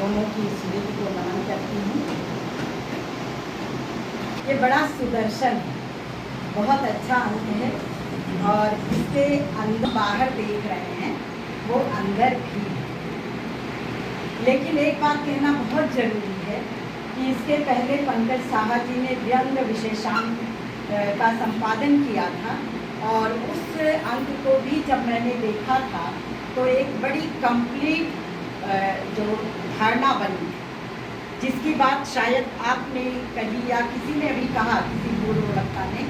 दोनों की स्मृति को नमन करती हूँ। ये बड़ा सुदर्शन है, बहुत अच्छा अंक है और इसके अंदर बाहर देख रहे हैं वो अंदर भी है। लेकिन एक बात कहना बहुत ज़रूरी है कि इसके पहले पंकज साहा जी ने व्यंग विशेषांक का संपादन किया था और उस अंक को भी जब मैंने देखा था तो एक बड़ी कंप्लीट जो धारणा बनी, जिसकी बात शायद आपने कही या किसी ने भी कहा, किसी पूर्व वक्ता ने,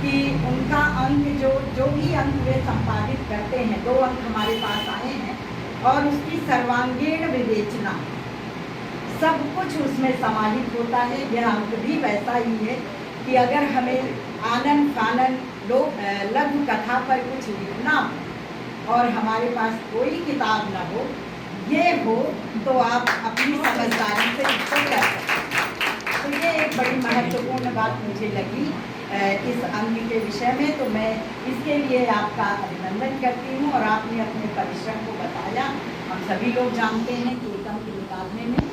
कि उनका अंक जो भी अंक वे संपादित करते हैं, 2 अंक हमारे पास आए हैं और उसकी सर्वांगीण विवेचना, सब कुछ उसमें समाहित होता है। यह अंक भी वैसा ही है कि अगर हमें आनन फानन लघु कथा पर कुछ लिखना हो और हमारे पास कोई किताब न हो, ये हो तो आप अपनी समझदारी से इसको कर सकते हैं। तो ये एक बड़ी महत्वपूर्ण बात मुझे लगी इस अंक के विषय में, तो मैं इसके लिए आपका अभिनंदन करती हूँ। और आपने अपने परिश्रम को बताया। हम सभी लोग जानते हैं कि एक अंक निकालने में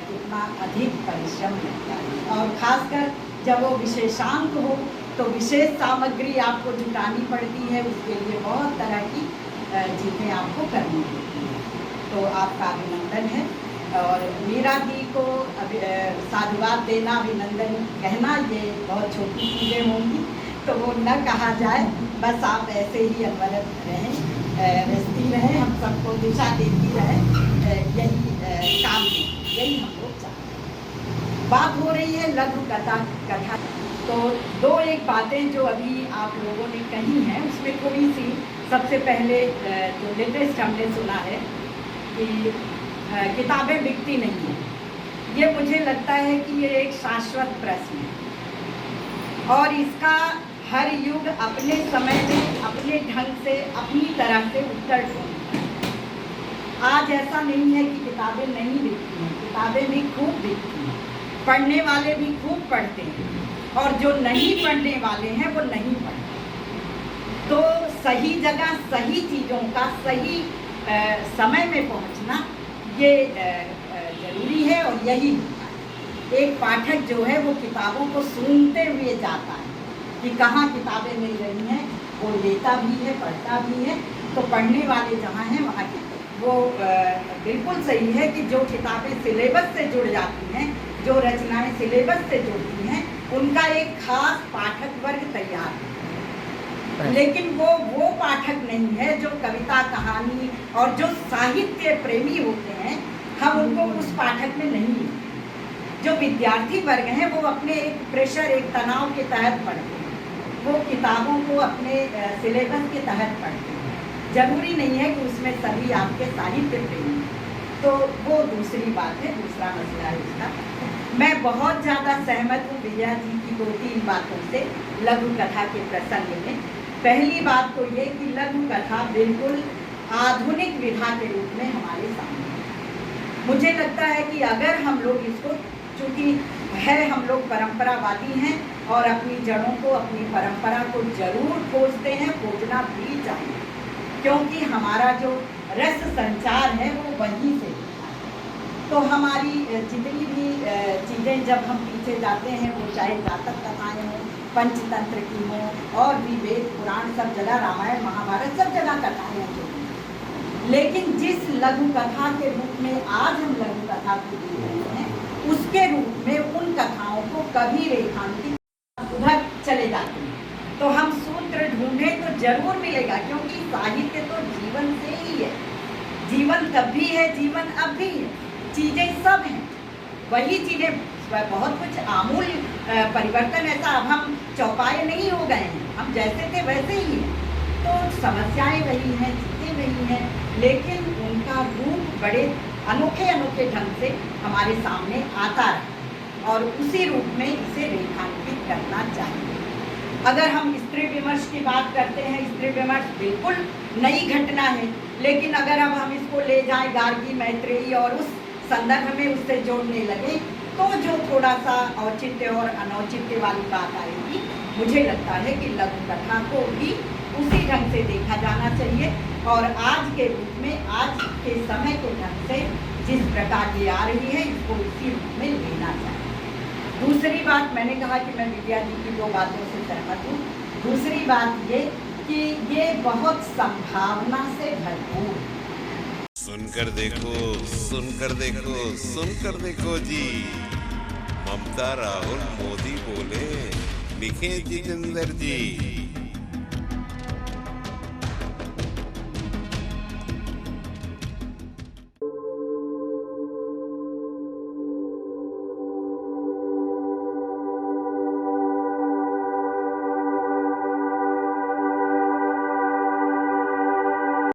कितना अधिक परिश्रम लगता है और ख़ासकर जब वो विशेषांक हो तो विशेष सामग्री आपको जुटानी पड़ती है, उसके लिए बहुत तरह की चीज़ें आपको करनी पड़ती हैं। तो आपका अभिनंदन है और मीरा दी को साधुवाद देना, अभिनंदन कहना, ये बहुत छोटी चीज़ें होंगी तो वो न कहा जाए। बस आप ऐसे ही अनवरत रहें, व्यस्ती रहें, हम सबको दिशा देती रहें, यही काम है, यही हम लोग चाहते हैं। बात हो रही है लघु कथा। तो 2-1 बातें जो अभी आप लोगों ने कही हैं उसमें थोड़ी सी, सबसे पहले जो लेटेस्ट हमने सुना है कि किताबें बिकती नहीं हैं, ये मुझे लगता है कि ये एक शाश्वत प्रश्न है और इसका हर युग अपने समय में अपने ढंग से अपनी तरह से उत्तर ढूंढता है। आज ऐसा नहीं है कि किताबें नहीं बिकती हैं, किताबें भी खूब बिकती हैं, पढ़ने वाले भी खूब पढ़ते हैं और जो नहीं पढ़ने वाले हैं वो नहीं पढ़ते। तो सही जगह सही चीज़ों का सही समय में पहुंचना ये ज़रूरी है और यही होता है। एक पाठक जो है वो किताबों को सूंघते हुए जाता है कि कहाँ किताबें मिल रही हैं, वो लेता भी है, पढ़ता भी है। तो पढ़ने वाले जहाँ हैं वहाँ वो बिल्कुल सही है कि जो किताबें सिलेबस से जुड़ जाती हैं, जो रचनाएं सिलेबस से जुड़ती हैं, उनका एक खास पाठक वर्ग तैयार है। लेकिन वो पाठक नहीं है जो कविता, कहानी और जो साहित्य प्रेमी होते हैं, हम उनको उस पाठक में नहीं लेते। जो विद्यार्थी वर्ग हैं वो अपने एक प्रेशर, एक तनाव के तहत पढ़ते हैं, वो किताबों को अपने सिलेबस के तहत पढ़ते हैं। जरूरी नहीं है कि उसमें सभी आपके साहित्य प्रेमी। तो वो दूसरी बात है, दूसरा मसला है इसका। मैं बहुत ज़्यादा सहमत हूँ विजया जी की 2-3 बातों से लघु कथा के प्रसंग में। पहली बात तो ये कि लघु कथा बिल्कुल आधुनिक विधा के रूप में हमारे सामने है। मुझे लगता है कि अगर हम लोग इसको, चूँकि है हम लोग परंपरावादी हैं और अपनी जड़ों को, अपनी परंपरा को जरूर खोजते हैं, खोजना भी चाहिए, क्योंकि हमारा जो रस संचार है वो वहीं से होता है। तो हमारी जितनी भी चीज़ें जब हम पीछे जाते हैं, वो चाहे जातक कथाएँ हों, पंचतंत्र की हों और भी वेद पुराण, सब जगह रामायण महाभारत सब जगह कथाएँ हों। लेकिन जिस लघु कथा के रूप में आज हम लघु कथा को देख रहे हैं, उसके रूप में उन कथाओं को कभी रेखांकित उधर चले जाते हैं। तो हम सूत्र ढूंढें तो जरूर मिलेगा, क्योंकि साहित्य तो जीवन से ही है। जीवन तब भी है, जीवन अब भी है, चीज़ें सब हैं, वही चीज़ें, बहुत कुछ आमूल परिवर्तन ऐसा, अब हम चौपाए नहीं हो गए हैं, हम जैसे थे वैसे ही हैं। तो समस्याएं वही हैं, चीज़ें वही हैं, लेकिन उनका रूप बड़े अनोखे अनोखे ढंग से हमारे सामने आता रहा और उसी रूप में इसे रेखांकित करना चाहिए। अगर हम स्त्री विमर्श की बात करते हैं, स्त्री विमर्श बिल्कुल नई घटना है, लेकिन अगर अब हम इसको ले जाएं गार्गी, मैत्रेयी और उस संदर्भ में उससे जोड़ने लगे तो जो थोड़ा सा औचित्य और अनौचित्य वाली बात आएगी। मुझे लगता है कि लघु कथा को भी उसी ढंग से देखा जाना चाहिए और आज के रूप में, आज के समय के ढंग से जिस प्रकार की आ रही है इसको उसी रूप में लेना चाहिए। दूसरी बात, मैंने कहा कि मैं विद्या जी की 2 बातों से सहमत हूँ। दूसरी बात ये कि ये बहुत संभावना से भरपूर। सुनकर देखो, सुनकर देखो, सुनकर देखो जी। ममता राहुल मोदी बोले, लिखे जितेंद्र जी।